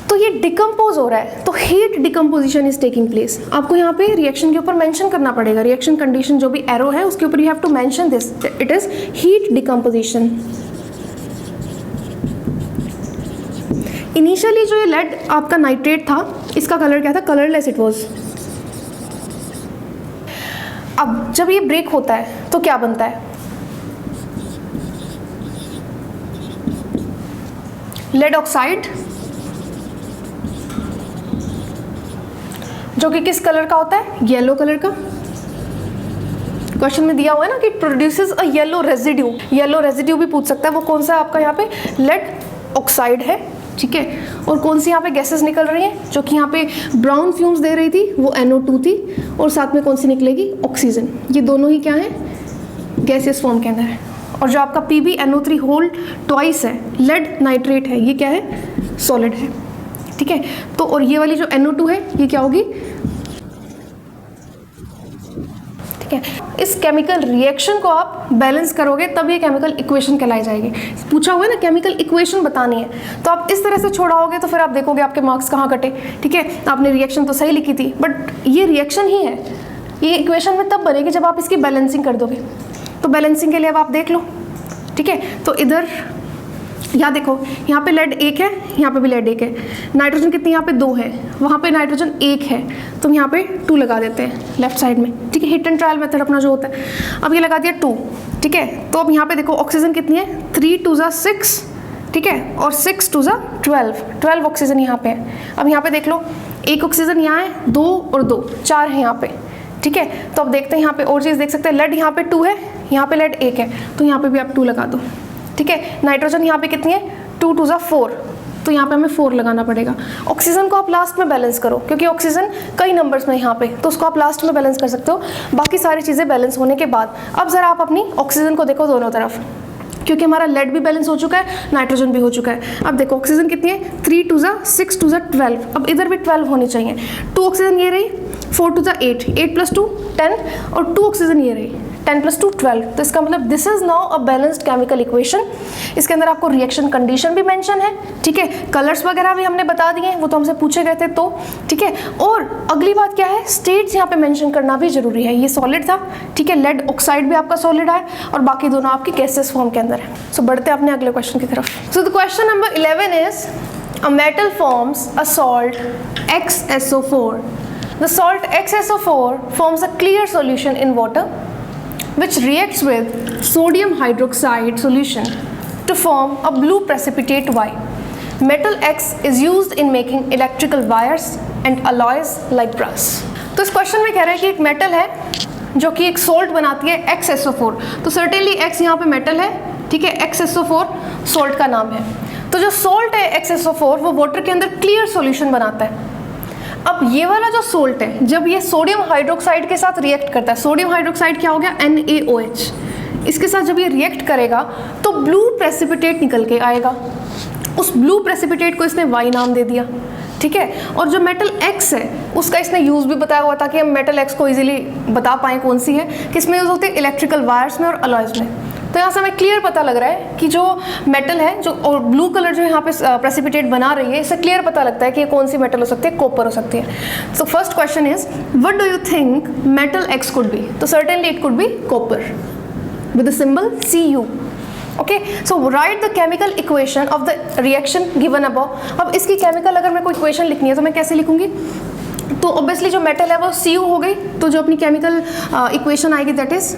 Speaker 1: तो ये डिकम्पोज हो रहा है, तो heat decomposition is taking place. आपको यहाँ पे रिएक्शन के ऊपर मेंशन करना पड़ेगा, रिएक्शन कंडीशन जो भी एरो है उसके ऊपर you have to mention this, it is heat decomposition. Initially जो ये लेड आपका नाइट्रेट था, इसका कलर क्या था, कलरलेस इट वाज। अब जब ये ब्रेक होता है तो क्या बनता है, लेड ऑक्साइड, जो कि किस कलर का होता है, येलो कलर का। क्वेश्चन में दिया हुआ है ना कि produces a yellow residue, yellow residue भी पूछ सकता है, वो कौन सा है आपका यहाँ पे, लेड ऑक्साइड है। ठीक है, और कौन सी यहाँ पे गैसेस निकल रही हैं, जो कि यहाँ पे ब्राउन फ्यूम्स दे रही थी वो NO2 थी, और साथ में कौन सी निकलेगी, ऑक्सीजन। ये दोनों ही क्या है, गैसेस फॉर्म के अंदर है। और जो आपका PbNO3 होल ट्वाइस है, लेड नाइट्रेट है, ये क्या है, सॉलिड है। ठीक है, तो और ये वाली जो NO2 है ये क्या होगी, ठीक है। इस केमिकल रिएक्शन को आप बैलेंस करोगे तब ये केमिकल इक्वेशन कहलाई जाएगी। पूछा हुआ है ना केमिकल इक्वेशन बतानी है, तो आप इस तरह से छोड़ाओगे तो फिर आप देखोगे आपके मार्क्स कहाँ कटे। ठीक है, आपने रिएक्शन तो सही लिखी थी बट ये रिएक्शन ही है, ये इक्वेशन में तब बनेगी जब आप इसकी बैलेंसिंग कर दोगे। तो बैलेंसिंग के लिए अब आप देख लो। ठीक है, तो इधर यहाँ देखो, यहाँ पे लेड 1 है, यहाँ पे भी लेड 1 है, नाइट्रोजन कितनी यहाँ पे 2 है, वहाँ पे नाइट्रोजन 1 है, तो हम यहाँ पे 2 लगा देते हैं लेफ्ट साइड में। ठीक है, हिट एंड ट्रायल मेथड अपना जो होता है। अब ये लगा दिया 2। ठीक है, तो अब यहाँ पे देखो ऑक्सीजन कितनी है, 3 2 6, ठीक है, और 6 2 12 ऑक्सीजन यहाँ पे है। अब यहाँ पे देख लो, 1 ऑक्सीजन यहाँ है, 2 और 2 4 है यहाँ पे। ठीक है, तो अब देखते हैं यहाँ पे और चीज़ देख सकते हैं, लेड यहाँ पे 2 है, यहाँ पे लेड 1 है, तो यहाँ पे भी आप 2 लगा दो। ठीक है, नाइट्रोजन यहाँ पे कितनी है, 2 2 4, तो यहाँ पे हमें 4 लगाना पड़ेगा। ऑक्सीजन को आप लास्ट में बैलेंस करो, क्योंकि ऑक्सीजन कई नंबर्स में यहाँ पे, तो उसको आप लास्ट में बैलेंस कर सकते हो, बाकी सारी चीज़ें बैलेंस होने के बाद। अब ज़रा आप अपनी ऑक्सीजन को देखो दोनों तरफ, क्योंकि हमारा लेड भी बैलेंस हो चुका है, नाइट्रोजन भी हो चुका है। अब देखो ऑक्सीजन कितनी है, 3 2 6 2 12, अब इधर भी 12 होनी चाहिए। 2 ऑक्सीजन ये रही, 4 2 8, 8 + 2 10, और 2 ऑक्सीजन ये रही, 10 + 2 12। तो इसका मतलब this is now a balanced chemical equation. इसके अंदर आपको रिएक्शन कंडीशन भी मेंशन है। ठीक है, कलर्स वगैरह भी हमने बता दिए, वो तो हमसे पूछे गए थे। तो ठीक है, और अगली बात क्या है, स्टेट्स यहाँ पे मेंशन करना भी जरूरी है। ये सॉलिड था, ठीक है, लेड ऑक्साइड भी आपका सॉलिड है, और बाकी दोनों आपकी गैसेस फॉर्म के अंदर है। सो बढ़ते हैं अपने अगले क्वेश्चन की तरफ। So the question number 11 is, a metal forms a salt XSO4. The salt XSO4 forms a clear solution in water which reacts with sodium hydroxide solution to form a blue precipitate Y. Metal X is used in making electrical wires and alloys like brass. तो इस question में कह रहा है कि एक metal है जो कि एक सॉल्ट बनाती है XSO4, तो सर्टेनली X यहाँ पे मेटल है, ठीक है, XSO4 सॉल्ट का नाम है। तो जो सॉल्ट है XSO4 वो वाटर के अंदर क्लियर सॉल्यूशन बनाता है। अब ये वाला जो सोल्ट है, जब ये सोडियम हाइड्रोक्साइड के साथ रिएक्ट करता है, सोडियम हाइड्रोक्साइड क्या हो गया, NaOH, इसके साथ जब ये रिएक्ट करेगा तो ब्लू प्रेसिपिटेट निकल के आएगा। उस ब्लू प्रेसिपिटेट को इसने Y नाम दे दिया। ठीक है, और जो मेटल X है उसका इसने यूज़ भी बताया हुआ था कि हम मेटल X को इजीली बता पाएँ कौन सी है, किस में यूज़ होती है, इलेक्ट्रिकल वायर्स में और अलॉयज में। तो यहाँ से हमें क्लियर पता लग रहा है कि जो मेटल है, जो और ब्लू कलर जो यहाँ पे प्रेसिपिटेट बना रही है, इससे क्लियर पता लगता है कि ये कौन सी मेटल हो सकती है, कॉपर हो सकती है। So first question is, what do you think metal X could be? तो certainly it could be copper with the symbol Cu. Okay, so write the chemical equation of the reaction given above. अब इसकी chemical अगर मेरे को equation लिखनी है तो मैं कैसे लिखूंगी? तो ऑब्वियसली जो मेटल है वो Cu हो गई, तो जो अपनी केमिकल इक्वेशन आएगी दैट इज,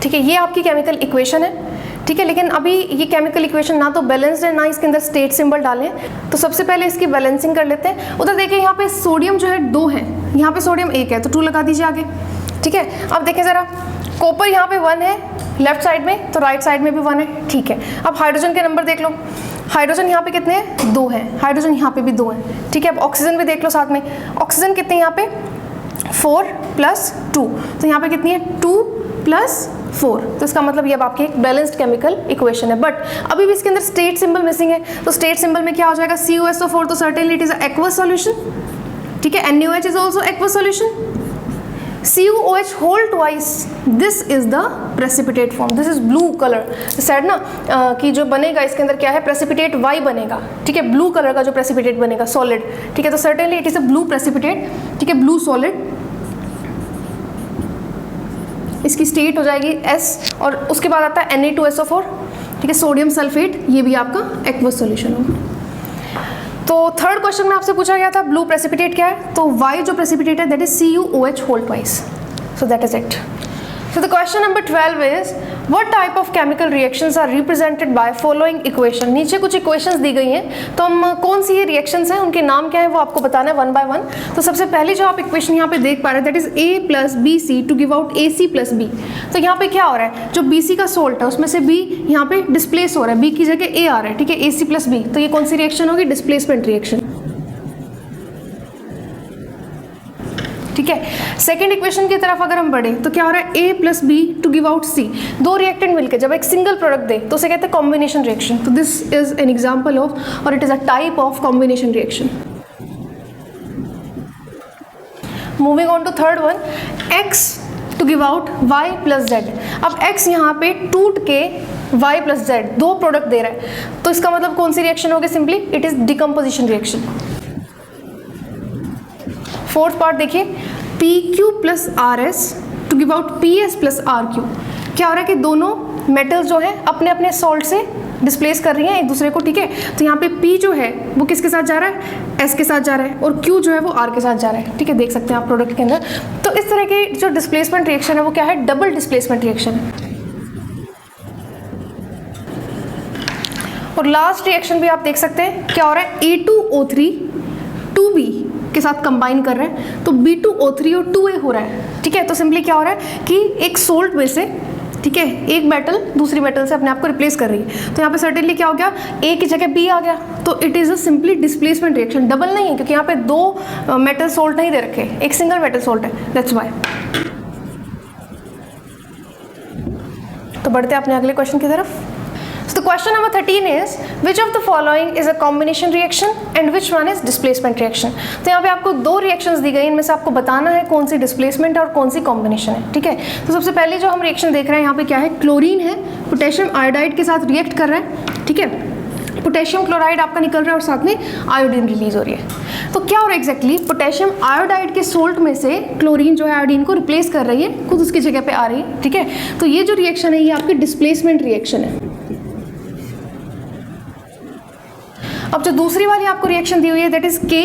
Speaker 1: ठीक है, ये आपकी केमिकल इक्वेशन है। ठीक है, लेकिन अभी ये केमिकल इक्वेशन ना तो बैलेंस्ड है ना इसके अंदर स्टेट सिंबल डालें, तो सबसे पहले इसकी बैलेंसिंग कर लेते हैं। उधर देखिए यहाँ पे सोडियम जो है 2 है, यहाँ पे सोडियम 1 है, तो 2 लगा दीजिए आगे। ठीक है, अब देखें ज़रा, कॉपर यहाँ पे 1 है लेफ्ट साइड में, तो राइट साइड में भी 1 है। ठीक है, अब हाइड्रोजन के नंबर देख लो, हाइड्रोजन यहाँ पे कितने हैं, 2 हैं, हाइड्रोजन यहाँ पे भी 2 हैं, ठीक है। अब ऑक्सीजन भी देख लो साथ में, ऑक्सीजन कितने हैं यहाँ पे 4 + 2, तो यहाँ पे कितनी है 2 + 4, तो इसका मतलब ये अब आपकी एक बैलेंस्ड केमिकल इक्वेशन है। बट अभी भी इसके अंदर स्टेट सिंबल मिसिंग है, तो स्टेट सिंबल में क्या हो जाएगा CuSO4, तो certainly it is aqueous solution, ठीक है। NaOH is also aqueous solution, CuOH whole twice, this is the precipitate form, this is blue color said ना कि जो बनेगा इसके अंदर क्या है precipitate Y बनेगा, ठीक है, ब्लू कलर का जो precipitate बनेगा सॉलिड, ठीक है। तो certainly it is a blue precipitate, ठीक है, ब्लू सॉलिड, इसकी स्टेट हो जाएगी S, और उसके बाद आता है Na2SO4, ठीक है, सोडियम सल्फेट, ये भी आपका एक्वस सॉल्यूशन होगा। तो थर्ड क्वेश्चन में आपसे पूछा गया था ब्लू प्रेसिपिटेट क्या है, तो वाई जो प्रेसिपिटेट है that is CuOH whole twice, so that is it. So the question number 12 is what type of chemical reactions are represented by following equation. नीचे कुछ इक्वेशंस दी गई हैं, तो हम कौन सी ये रिएक्शंस हैं, उनके नाम क्या है वो आपको बताना है 1 by 1. तो सबसे पहले जो आप इक्वेशन यहाँ पे देख पा रहे हैं that is A + BC to give out AC + B. तो यहाँ पे क्या हो रहा है, जो BC का सोल्ट है उसमें से B यहाँ पे डिस्प्लेस हो रहा है, B की जगह A आ रहा है, ठीक है, AC + B. तो ये कौन सी रिएक्शन होगी, डिस्प्लेसमेंट रिएक्शन, ठीक है। सेकेंड इक्वेशन की तरफ अगर हम बढ़े तो क्या हो रहा है A + B to give out C. दो रिएक्टेंट मिलकर जब एक सिंगल प्रोडक्ट दे तो उसे कहते हैं कॉम्बिनेशन रिएक्शन. तो this is an example of, और it is a type of combination reaction. Moving on to third one, X to give out Y + Z. अब X यहाँ पे टूट के Y + Z दो प्रोडक्ट दे रहा है, तो इसका मतलब कौन सी रिएक्शन होगी, simply it is decomposition reaction. Fourth part देखिए, PQ + RS to give out PS + RQ. क्या हो रहा है कि दोनों मेटल्स जो है अपने अपने सॉल्ट से डिस्प्लेस कर रही हैं एक दूसरे को, ठीक है. तो यहाँ पे P जो है वो किसके साथ जा रहा है, S के साथ जा रहा है, और Q जो है वो R के साथ जा रहा है, ठीक है, देख सकते हैं आप प्रोडक्ट के अंदर. तो इस तरह की जो डिस्प्लेसमेंट रिएक्शन है वो क्या है, डबल डिस्प्लेसमेंट रिएक्शन है. और लास्ट रिएक्शन भी आप देख सकते हैं, क्या हो रहा है A2O3 2B के साथ कंबाइन कर रहे हैं, तो B2O3 और 2A हो रहा है, ठीक है. तो सिंपली क्या हो रहा है कि एक सोल्ट में से, ठीक है, एक मेटल दूसरी मेटल से अपने आप को रिप्लेस कर रही है. तो यहाँ पे सर्टेनली क्या हो गया, A की जगह B आ गया, तो it is a simply displacement reaction. Double नहीं है क्योंकि यहाँ पे दो मेटल सोल्ट नहीं दे रखे, एक सिंगल मेटल सोल्ट है, दैट्स व्हाई. तो बढ़ते हैं अपने अगले क्वेश्चन की तरफ. So the question number 13 is which of the following is a combination reaction and which one is displacement reaction. तो यहाँ पे आपको दो रिएक्शंस दी गई, इनमें से आपको बताना है कौन सी डिस्प्लेसमेंट है और कौन सी कॉम्बिनेशन है, ठीक है. तो सबसे पहले जो हम रिएक्शन देख रहे हैं यहाँ पे क्या है, क्लोरीन है, पोटेशियम आयोडाइड के साथ रिएक्ट कर रहा है, ठीक है. पोटेशियम क्लोराइड आपका निकल रहा है और साथ में आयोडीन रिलीज हो रही है. तो क्या हो रहा है एग्जैक्टली, पोटेशियम आयोडाइड के सोल्ट में से क्लोरीन जो है आयोडीन को रिप्लेस कर रही है, खुद उसकी जगह पे आ रही है, ठीक है. तो ये जो रिएक्शन है ये आपकी डिस्प्लेसमेंट रिएक्शन है. अब जो दूसरी वाली आपको रिएक्शन दी हुई है that is K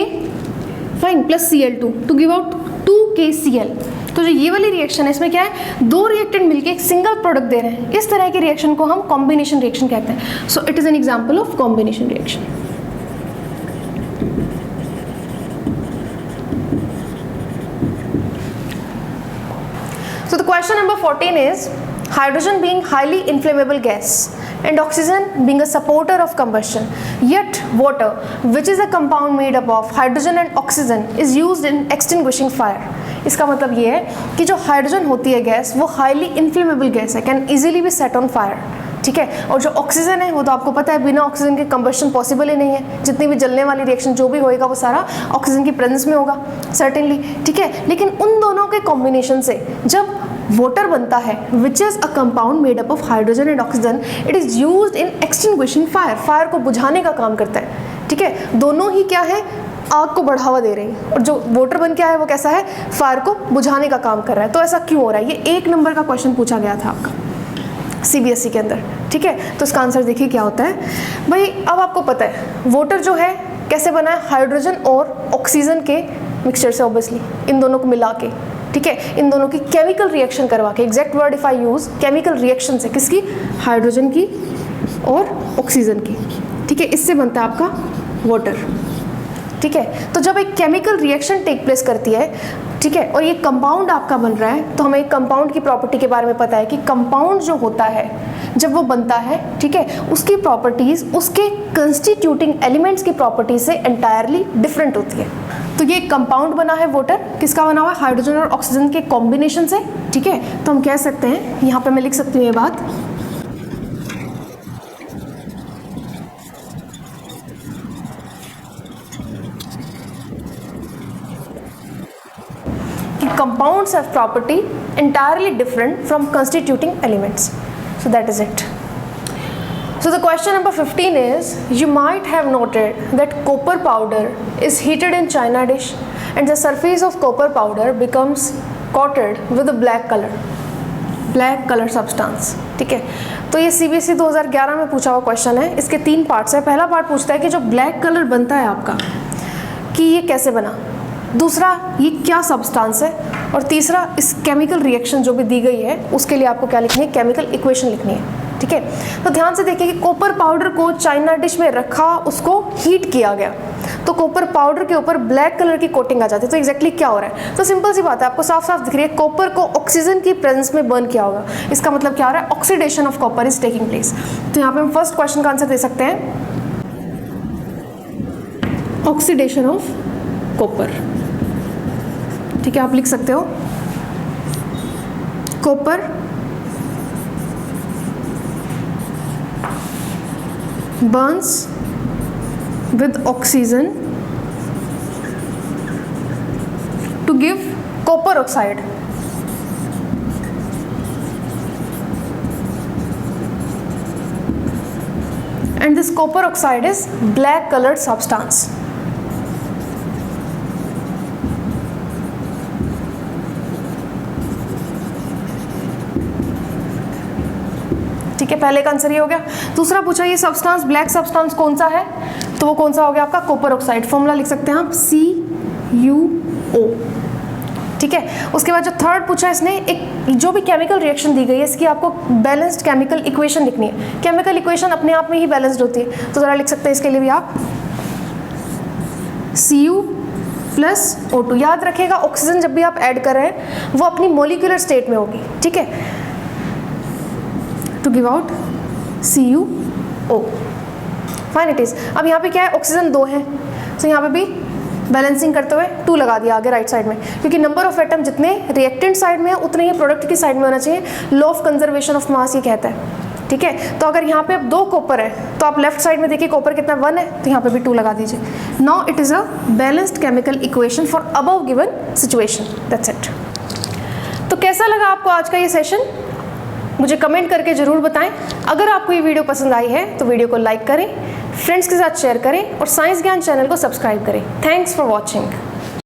Speaker 1: fine + Cl2 to give out 2KCl. तो जो ये वाली रिएक्शन है इसमें क्या है, दो रिएक्टेंट मिलके एक सिंगल प्रोडक्ट दे रहे हैं, इस तरह की रिएक्शन को हम कॉम्बिनेशन रिएक्शन कहते हैं. So it is an example of combination reaction. So the question number 14 is hydrogen being highly inflammable gas and oxygen being a supporter of combustion, yet water, which is a compound made up of hydrogen and oxygen, is used in extinguishing fire. इसका मतलब ये है कि जो hydrogen होती है gas वो highly inflammable gas है, can easily B set on fire, ठीक है. और जो ऑक्सीजन है वो तो आपको पता है बिना ऑक्सीजन के कंबशन पॉसिबल ही नहीं है. जितनी भी जलने वाली रिएक्शन जो भी होएगा वो सारा ऑक्सीजन की प्रेजेंस में होगा सर्टेनली, ठीक है. लेकिन उन दोनों के कॉम्बिनेशन से जब वाटर बनता है which is a compound made up of hydrogen and oxygen, it is used in extinguishing fire. Fire को बुझाने का काम करता है, ठीक है. दोनों ही क्या है, आग को बढ़ावा दे रही है, और जो वाटर बन के आया है वो कैसा है, फायर को बुझाने का काम कर रहा है. तो ऐसा क्यों हो रहा है, ये 1 नंबर का क्वेश्चन पूछा गया था आपका CBSE के अंदर, ठीक है. तो इसका आंसर देखिए क्या होता है भाई. अब आपको पता है वाटर जो है कैसे बना है, हाइड्रोजन और ऑक्सीजन के मिक्सचर से, ऑब्वियसली इन दोनों को मिला के, ठीक है, इन दोनों की केमिकल रिएक्शन करवा के, exact word if I use, chemical reaction से, किसकी, हाइड्रोजन की और ऑक्सीजन की, ठीक है. इससे बनता है आपका वाटर, ठीक है. तो जब एक केमिकल रिएक्शन टेक प्लेस करती है, ठीक है, और ये कंपाउंड आपका बन रहा है, तो हमें कंपाउंड की प्रॉपर्टी के बारे में पता है कि कंपाउंड जो होता है जब वो बनता है, ठीक है, उसकी प्रॉपर्टीज़ उसके कंस्टिट्यूटिंग एलिमेंट्स की प्रॉपर्टीज से एंटायरली डिफरेंट होती है। तो ये एक कंपाउंड बना है वाटर, किसका बना हुआ है? हाइड्रोजन और ऑक्सीजन के कॉम्बिनेशन से, ठीक है। तो हम कह सकते हैं, यहाँ पे मैं लिख सकती हूँ ये बात, compounds have property entirely different from constituting elements. So that is it. So the question number 15 is, you might have noted that copper powder is heated in china dish and the surface of copper powder becomes coated with a black color substance, ठीक है। तो ये CBSE 2011 में पूछा हुआ question है। इसके 3 parts है। पहला पार्ट पूछता है कि जो ब्लैक कलर बनता है आपका, कि ये कैसे बना, दूसरा ये क्या सब्सटेंस है, और तीसरा इस केमिकल रिएक्शन जो भी दी गई है उसके लिए आपको क्या लिखनी है? केमिकल इक्वेशन लिखनी है, ठीक है। तो ध्यान से देखिए कि कॉपर पाउडर को चाइना डिश में रखा, उसको हीट किया गया, तो कॉपर पाउडर के ऊपर ब्लैक कलर की कोटिंग आ जाती है। तो एग्जैक्टली क्या हो रहा है? तो सिंपल सी बात है, आपको साफ साफ दिख रही है, कॉपर को ऑक्सीजन की प्रेजेंस में बर्न किया होगा। इसका मतलब क्या हो रहा है? Oxidation of copper is taking place. तो यहाँ पे हम फर्स्ट क्वेश्चन का आंसर दे सकते हैं, ऑक्सीडेशन ऑफ कॉपर, ठीक है। आप लिख सकते हो copper burns with oxygen to give copper oxide. And this copper oxide is black colored substance. ठीक है, पहले का आंसर ये हो गया। दूसरा पूछा, ये सब्सटेंस ब्लैक सब्सटेंस कौन सा है? तो वो कौन सा हो गया आपका? Copper oxide. फॉर्मूला लिख सकते हैं आप CuO, ठीक है। उसके बाद जो थर्ड पूछा इसने, एक जो भी केमिकल रिएक्शन दी गई है इसकी आपको बैलेंस्ड केमिकल इक्वेशन लिखनी है। केमिकल इक्वेशन अपने आप में ही बैलेंस्ड होती है, तो ज़रा लिख सकते हैं इसके लिए भी आप Cu प्लस O2। याद रखिएगा, ऑक्सीजन जब भी आप ऐड कर रहे हैं वो अपनी मोलिकुलर स्टेट में होगी, ठीक है, to give out CuO। Fine it is. अब यहाँ पे क्या है? ऑक्सीजन 2 है, तो यहाँ पे भी बैलेंसिंग करते हुए 2 लगा दिया आगे राइट साइड में, क्योंकि नंबर ऑफ एटम जितने रिएक्टेंट साइड में है उतने ही प्रोडक्ट की साइड में होना चाहिए। Law of conservation of mass ये कहता है, ठीक है। तो अगर यहाँ पे अब 2 कॉपर है तो आप लेफ्ट साइड में देखिए कॉपर कितना 1 है, तो यहाँ पे भी 2 लगा दीजिए। Now it is a balanced chemical equation for above given situation. That's it. तो कैसा लगा आपको आज का ये सेशन? मुझे कमेंट करके ज़रूर बताएं। अगर आपको ये वीडियो पसंद आई है तो वीडियो को लाइक करें, फ्रेंड्स के साथ शेयर करें और साइंस ज्ञान चैनल को सब्सक्राइब करें। Thanks for watching.